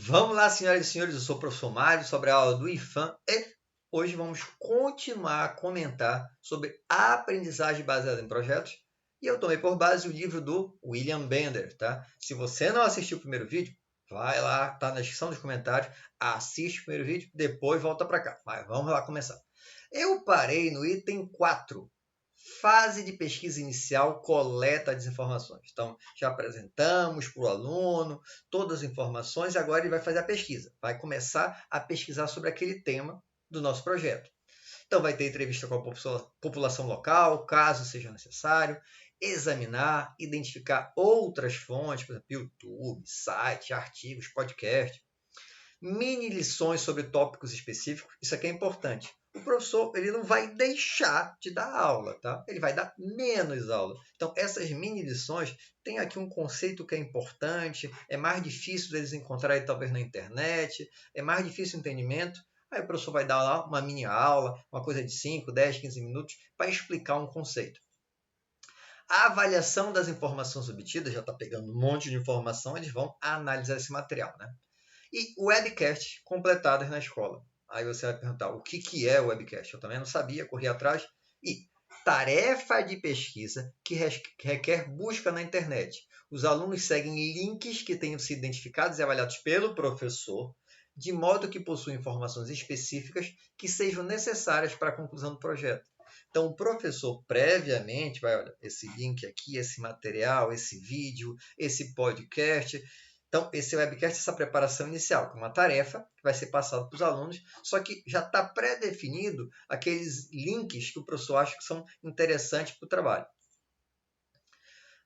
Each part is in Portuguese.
Vamos lá, senhoras e senhores, eu sou o professor Mário, sobre a aula do IFAM e hoje vamos continuar a comentar sobre a aprendizagem baseada em projetos e eu tomei por base o livro do William Bender, tá? Se você não assistiu o primeiro vídeo, vai lá, tá na descrição dos comentários, assiste o primeiro vídeo, depois volta para cá. Mas vamos lá começar. Eu parei no item 4, fase de pesquisa inicial, coleta das informações. Então, já apresentamos para o aluno todas as informações e agora ele vai fazer a pesquisa. Vai começar a pesquisar sobre aquele tema do nosso projeto. Então, vai ter entrevista com a população local, caso seja necessário, examinar, identificar outras fontes, por exemplo, YouTube, site, artigos, podcast, mini lições sobre tópicos específicos. Isso aqui é importante. O professor ele não vai deixar de dar aula, tá? Ele vai dar menos aula. Então, essas mini lições têm aqui um conceito que é importante, é mais difícil deles encontrarem talvez na internet, é mais difícil o entendimento. Aí o professor vai dar lá uma mini aula, uma coisa de 5, 10, 15 minutos, para explicar um conceito. A avaliação das informações obtidas, já está pegando um monte de informação, eles vão analisar esse material, né? E webcast completadas na escola. Aí você vai perguntar, o que é o webcast? Eu também não sabia, corri atrás. E tarefa de pesquisa que requer busca na internet. Os alunos seguem links que tenham sido identificados e avaliados pelo professor, de modo que possuem informações específicas que sejam necessárias para a conclusão do projeto. Então, o professor previamente vai, olha, esse link aqui, esse material, esse vídeo, esse podcast. Então, esse webcast é essa preparação inicial, que é uma tarefa que vai ser passada para os alunos, só que já está pré-definido aqueles links que o professor acha que são interessantes para o trabalho.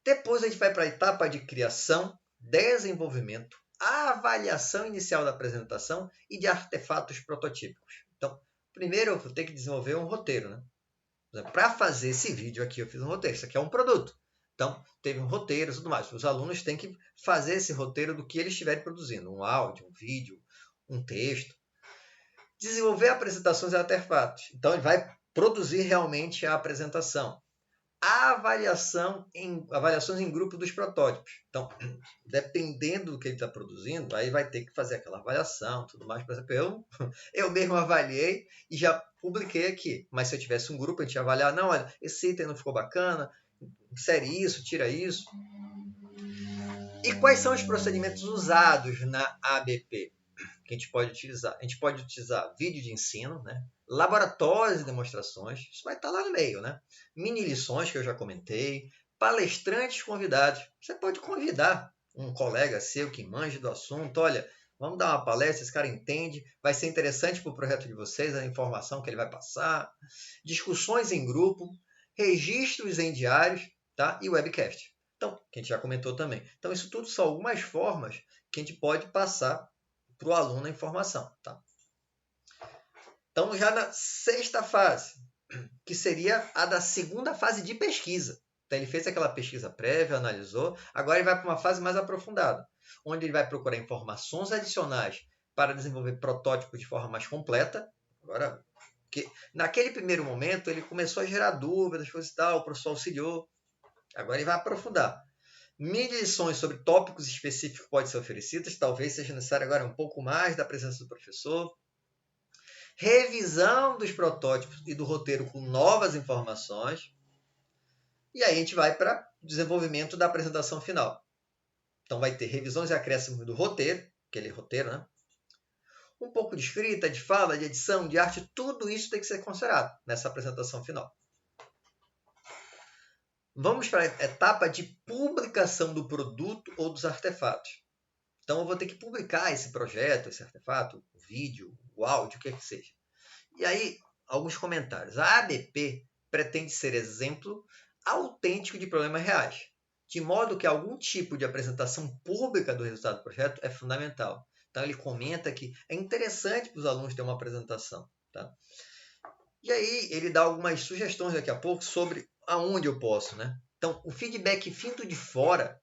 Depois a gente vai para a etapa de criação, desenvolvimento, avaliação inicial da apresentação e de artefatos prototípicos. Então, primeiro eu vou ter que desenvolver um roteiro, né? Para fazer esse vídeo aqui, eu fiz um roteiro. Isso aqui é um produto. Então, teve um roteiro e tudo mais. Os alunos têm que fazer esse roteiro do que eles estiverem produzindo. Um áudio, um vídeo, um texto. Desenvolver apresentações e artefatos. Então, ele vai produzir realmente a apresentação. Avaliações em grupo dos protótipos. Então, dependendo do que ele está produzindo, aí vai ter que fazer aquela avaliação, tudo mais. Por exemplo, eu mesmo avaliei e já publiquei aqui. Mas se eu tivesse um grupo, a gente ia avaliar, não, olha, esse item não ficou bacana, insere isso, tira isso. E quais são os procedimentos usados na ABP que a gente pode utilizar? A gente pode utilizar vídeo de ensino, né? Laboratórios e demonstrações, isso vai estar lá no meio, né? Mini lições, que eu já comentei, palestrantes convidados. Você pode convidar um colega seu que manje do assunto, olha, vamos dar uma palestra, esse cara entende, vai ser interessante para o projeto de vocês, a informação que ele vai passar, discussões em grupo, registros em diários, tá? E webcast. Então, que a gente já comentou também. Então, isso tudo são algumas formas que a gente pode passar para o aluno a informação, tá? Então, já na sexta fase, que seria a da segunda fase de pesquisa. Então, ele fez aquela pesquisa prévia, analisou, agora ele vai para uma fase mais aprofundada, onde ele vai procurar informações adicionais para desenvolver protótipos de forma mais completa. Agora, porque naquele primeiro momento, ele começou a gerar dúvidas, coisas e tal, o professor auxiliou. Agora ele vai aprofundar. Mini lições sobre tópicos específicos podem ser oferecidas, talvez seja necessário agora um pouco mais da presença do professor. Revisão dos protótipos e do roteiro com novas informações. E aí a gente vai para o desenvolvimento da apresentação final. Então vai ter revisões e acréscimos do roteiro, aquele roteiro, né? Um pouco de escrita, de fala, de edição, de arte, tudo isso tem que ser considerado nessa apresentação final. Vamos para a etapa de publicação do produto ou dos artefatos. Então, eu vou ter que publicar esse projeto, esse artefato, o vídeo, o áudio, o que é que seja. E aí, alguns comentários. A ABP pretende ser exemplo autêntico de problemas reais, de modo que algum tipo de apresentação pública do resultado do projeto é fundamental. Então, ele comenta que é interessante para os alunos terem uma apresentação. Tá? E aí, ele dá algumas sugestões daqui a pouco sobre aonde eu posso, né? Então, o feedback vindo de fora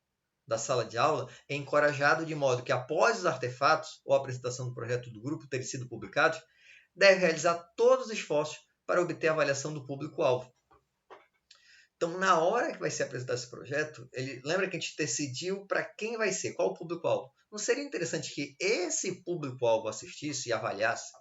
da sala de aula é encorajado de modo que, após os artefatos ou a apresentação do projeto do grupo terem sido publicados, deve realizar todos os esforços para obter a avaliação do público-alvo. Então, na hora que vai ser apresentado esse projeto, lembra que a gente decidiu para quem vai ser, qual o público-alvo. Não seria interessante que esse público-alvo assistisse e avaliasse?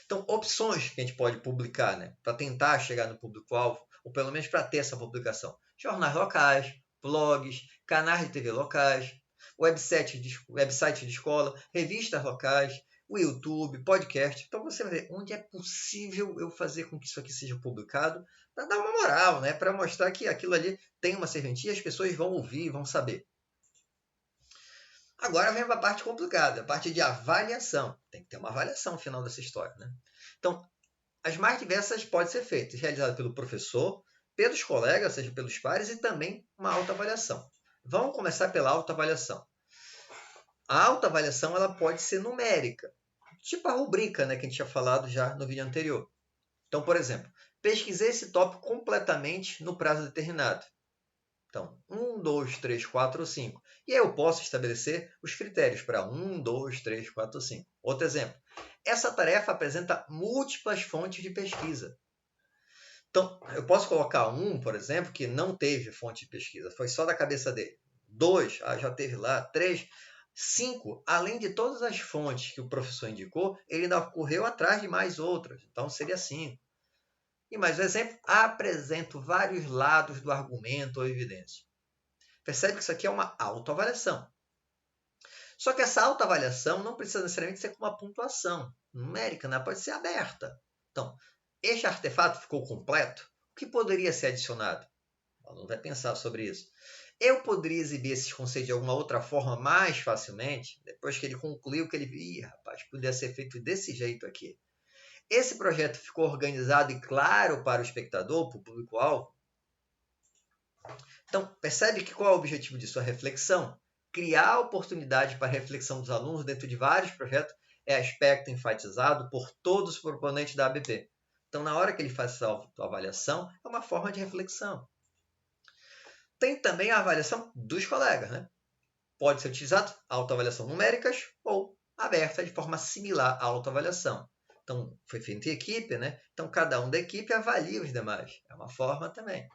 Então, opções que a gente pode publicar, né, para tentar chegar no público-alvo, ou pelo menos para ter essa publicação. Jornais locais, blogs, canais de TV locais, website de escola, revistas locais, o YouTube, podcast. Então, você vai ver onde é possível eu fazer com que isso aqui seja publicado, para dar uma moral, né, para mostrar que aquilo ali tem uma serventia e as pessoas vão ouvir, vão saber. Agora vem para a parte complicada, a parte de avaliação. Tem que ter uma avaliação no final dessa história, né? Então, as mais diversas podem ser feitas, realizadas pelo professor, pelos colegas, ou seja, pelos pares, e também uma autoavaliação. Vamos começar pela autoavaliação. A autoavaliação ela pode ser numérica, tipo a rubrica, né, que a gente tinha falado já no vídeo anterior. Então, por exemplo, pesquisei esse tópico completamente no prazo determinado. Então, 1, 2, 3, 4 ou 5. E aí eu posso estabelecer os critérios para 1, 2, 3, 4 ou 5. Outro exemplo. Essa tarefa apresenta múltiplas fontes de pesquisa. Então, eu posso colocar 1, por exemplo, que não teve fonte de pesquisa, foi só da cabeça dele. 2, já teve lá. 3, 5, além de todas as fontes que o professor indicou, ele ainda correu atrás de mais outras. Então, seria 5. E mais um exemplo, apresento vários lados do argumento ou evidência. Percebe que isso aqui é uma autoavaliação. Só que essa autoavaliação não precisa necessariamente ser com uma pontuação numérica, né? Pode ser aberta. Então, este artefato ficou completo? O que poderia ser adicionado? O aluno vai pensar sobre isso. Eu poderia exibir esses conceitos de alguma outra forma mais facilmente, depois que ele concluiu que ele rapaz, poderia ser feito desse jeito aqui. Esse projeto ficou organizado e claro para o espectador, para o público-alvo? Então, percebe que qual é o objetivo disso? A reflexão. Criar oportunidade para a reflexão dos alunos dentro de vários projetos é aspecto enfatizado por todos os proponentes da ABP. Então, na hora que ele faz essa autoavaliação, é uma forma de reflexão. Tem também a avaliação dos colegas, né? Pode ser utilizado autoavaliação numéricas ou aberta de forma similar à autoavaliação. Então, foi feito em equipe, né? Então, cada um da equipe avalia os demais. É uma forma também.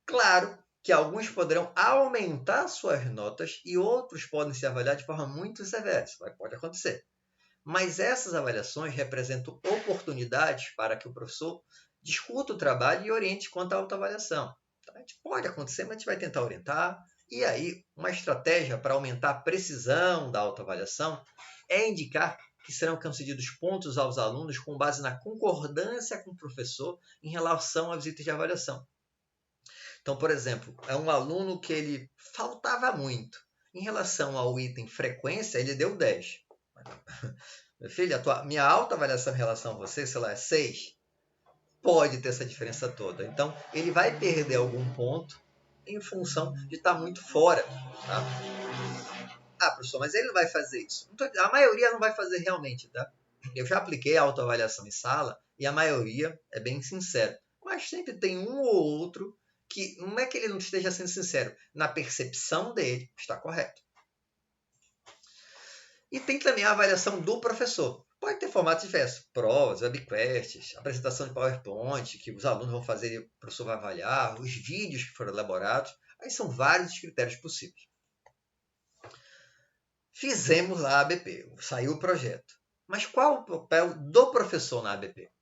Claro que alguns poderão aumentar suas notas e outros podem se avaliar de forma muito severa. Isso pode acontecer. Mas essas avaliações representam oportunidades para que o professor discuta o trabalho e oriente quanto à autoavaliação. Então, a gente pode acontecer, mas a gente vai tentar orientar. E aí, uma estratégia para aumentar a precisão da autoavaliação é indicar que serão concedidos pontos aos alunos com base na concordância com o professor em relação à visita de avaliação. Então, por exemplo, é um aluno que ele faltava muito. Em relação ao item frequência, ele deu 10. Meu filho, minha autoavaliação em relação a você, sei lá, é 6. Pode ter essa diferença toda. Então, ele vai perder algum ponto em função de estar muito fora. Tá? Professor, mas ele não vai fazer isso. A maioria não vai fazer realmente, tá? Eu já apliquei a autoavaliação em sala e a maioria é bem sincero. Mas sempre tem um ou outro que não é que ele não esteja sendo sincero. Na percepção dele, está correto. E tem também a avaliação do professor. Pode ter formatos diversos. Provas, webquests, apresentação de PowerPoint, que os alunos vão fazer e o professor vai avaliar, os vídeos que foram elaborados. Aí são vários os critérios possíveis. Fizemos lá a ABP, saiu o projeto. Mas qual o papel do professor na ABP?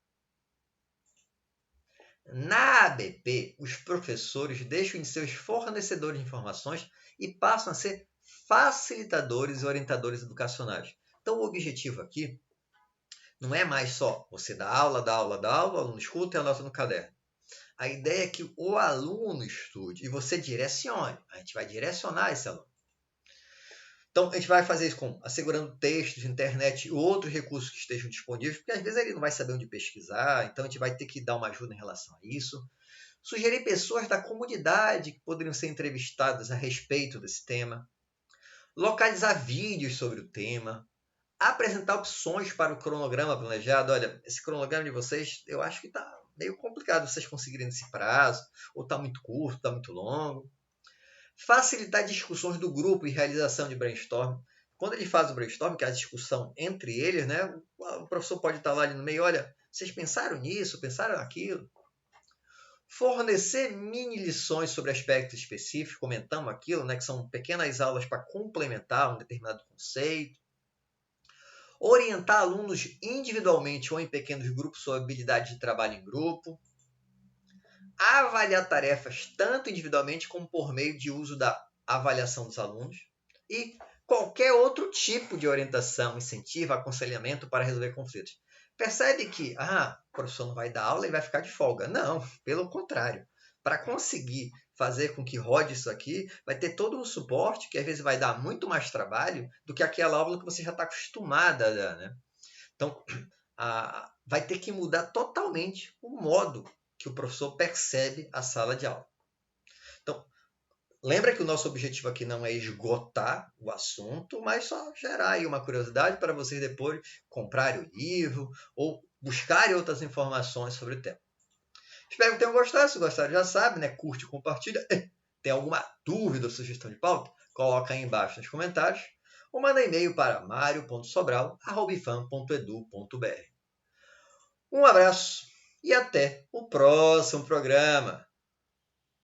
Na ABP, os professores deixam de ser os fornecedores de informações e passam a ser facilitadores e orientadores educacionais. Então, o objetivo aqui não é mais só você dar aula, o aluno escuta e anota no caderno. A ideia é que o aluno estude e você direcione. A gente vai direcionar esse aluno. Então, a gente vai fazer isso assegurando textos, internet e outros recursos que estejam disponíveis, porque às vezes ele não vai saber onde pesquisar, então a gente vai ter que dar uma ajuda em relação a isso. Sugerir pessoas da comunidade que poderiam ser entrevistadas a respeito desse tema. Localizar vídeos sobre o tema. Apresentar opções para o cronograma planejado. Olha, esse cronograma de vocês, eu acho que está meio complicado vocês conseguirem nesse prazo, ou está muito curto, está muito longo. Facilitar discussões do grupo e realização de brainstorm. Quando ele faz o brainstorm, que é a discussão entre eles, né, o professor pode estar lá ali no meio, olha, vocês pensaram nisso, pensaram naquilo? fornecer mini lições sobre aspectos específicos, comentamos aquilo, né, que são pequenas aulas para complementar um determinado conceito, orientar alunos individualmente ou em pequenos grupos sobre habilidade de trabalho em grupo, avaliar tarefas tanto individualmente como por meio de uso da avaliação dos alunos e qualquer outro tipo de orientação, incentivo, aconselhamento para resolver conflitos. Percebe que o professor não vai dar aula e vai ficar de folga. Não, pelo contrário. Para conseguir fazer com que rode isso aqui, vai ter todo um suporte que às vezes vai dar muito mais trabalho do que aquela aula que você já está acostumada a dar, né? Então, vai ter que mudar totalmente o modo que o professor percebe a sala de aula. Então, lembra que o nosso objetivo aqui não é esgotar o assunto, mas só gerar aí uma curiosidade para vocês depois comprarem o livro ou buscarem outras informações sobre o tema. Espero que tenham gostado. Se gostaram, já sabe, né? Curte, compartilha. Tem alguma dúvida ou sugestão de pauta? Coloca aí embaixo nos comentários ou manda e-mail para mario.sobral@ifam.edu.br. Um abraço e até o próximo programa.